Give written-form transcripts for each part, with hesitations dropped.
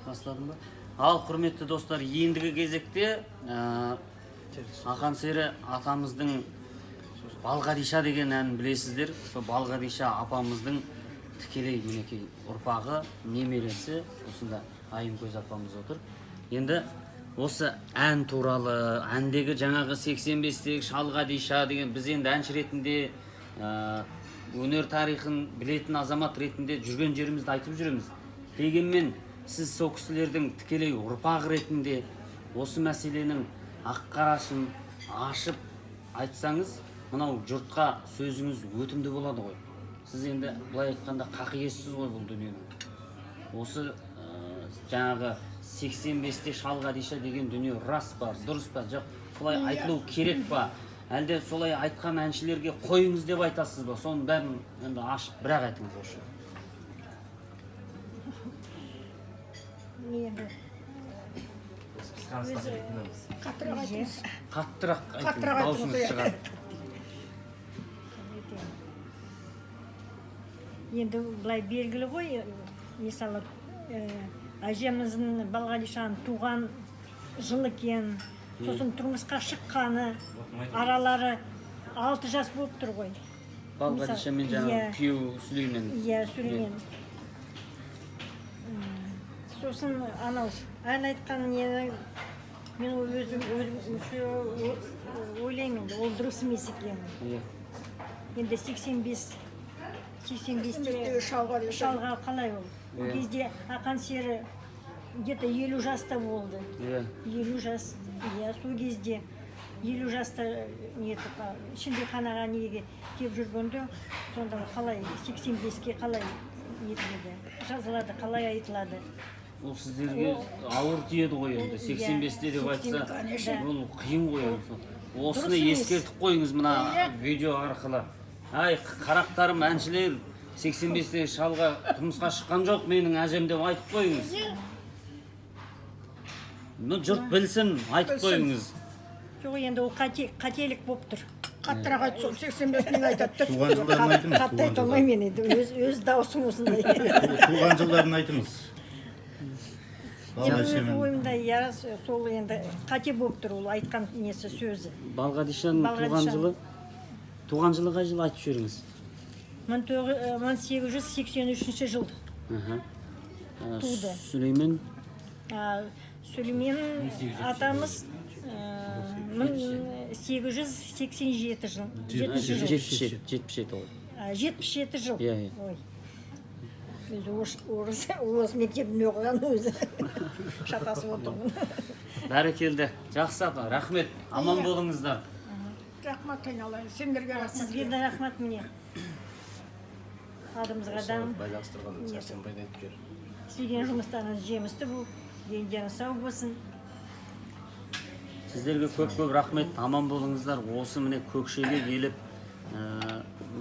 Бастадым ба? Ал құрметті достар, ендігі кезекте Ақан сері атамыздың Балғадиша деген әнін білесіздер. Сол Балғадиша апамыздың тікелей мінекей ұрпағы, немересі, осында Айымкөз апамыз отыр. Енді осы ән туралы, әндегі жаңағы 85-тегі Шалғадиша деген, біз енді әнші ретінде өнер тарихын білетін азамат ретінде жүрген жерімізді айтып жүреміз. Дегенмен сіз сол кісілердің тікелей ұрпағы ретінде осы мәселенің ақ-қарашын ашып айтсаңыз, мынау жұртқа сөзіңіз өтімді болады ғой. Сіз енді былай айтқанда қақиессіз ғой бұл дүниенің. Осы жаңағы 85-те Шалғадиша деген дүние рас па, дұрыс па, жоқ солай айтылу керек па? Әлде солай айтқан әншілерге қойыңыз деп айтасыз ба? Соның бәрін енді ашып бірақ айтыңыз осы. Қаттырақ айтыңыз, даусыңыз шығады. Енді былай белгілі ғой, мысалы әжеміздің Балғадишаның туған жыл екен, сосын тұрмысқа шыққаны, аралары 6 жас болып тұр ғой. Балғадиша мен жаңағы күйеу Сүлеймен. Иә, Сүлеймен. Сосын анау ән айтқан нені мен өзім ойлаймын, ол дұрыс емес екен. Енді 85-те шалға қалай ол? Ол кезде Ақан сері где-то 50 жаста болды. 50 жас, сол кезде 50 жаста Шілдеханаға неге кеп жүргенде, сонда қалай 85-ке қалай етіледі, жазылады, қалай айтылады. Ол сіздерге ауыр тиеді ғой енді, 85-те деп айтса, ол қиын ғой. Осыны ескертіп қойыңыз мына видео арқылы. Ай, қарақтарым, әншілер, 85-те шалға тұрмысқа шыққан жоқ менің әжем деп айтып қойыңыз. Жұрт білсін, айтып қойыңыз. Жоқ, енді ол қателік болып тұр. Қаттырақ айтып, 85-мен айтады. Туған жылдарын айтыңыз. Қатты айта алмаймын енді, өз даусым осындай. Туған жылдарын айтыңыз. Өз ойымда, сол енді қате болып тұр ол айтқан несі сөзі. Балғадишаның туған жылы қай жылы айтып жіберіңіз? 1883 жыл туды. Сүлеймен? Сүлеймен атамыз 1887 жыл. 77 ғой. 77 жыл. Иә. Өзі орыс мектебінде оқыған өзі. Шатасып отырмын. Бәрекелді. Жақсы апа, рахмет. Аман болыңыздар. Рахмат айналайын, сендерге рахмат. Сізге де рахмат міне. Адымызға да. Байланыстырған Сәрсенбайды айтып жүр. Істеген жұмыстарыңыз жемісті бұл. Дендеріңіз сау болсын. Сіздерге көп-көп рахмет. Аман болыңыздар. Осы міне көкшеге келіп,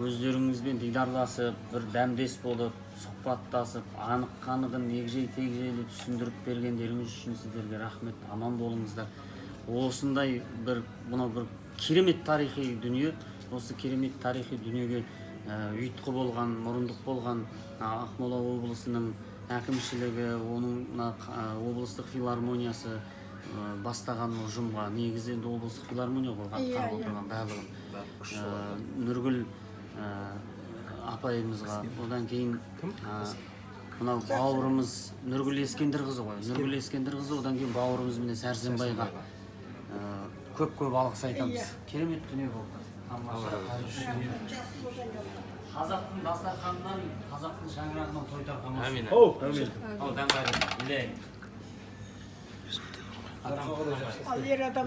өздеріңізбен дидарласып, бір дәмдес болып, сұхбаттасып, анық-қанығын егжей-тегжейлі түсіндіріп бергендеріңіз үшін сіздерге рахмет. Аман болыңыздар. Осындай бір керемет тарихи дүние, осы керемет тарихи дүниеге ұйытқы болған, мұрындық болған Ақмола облысының әкімшілігі, оның облыстық филармониясы бастаған ұжымға, негізі облыстық филармония ғой атқарып отырған барлығын, Нұргүл апайымызға, одан кейін мынау бауырымыз Нұргүл Ескендірқызы ғой, Нұргүл Ескендірқызы, одан кейін бауырымыз міне Сәрсенбайға көп-көп алғыс айтамыз. Керемет дүние болды. Қазақтың дастарханынан, қазақтың шаңырағынан той тарқамасын. Әмин. Одан бәрі білейін. Ал ер адам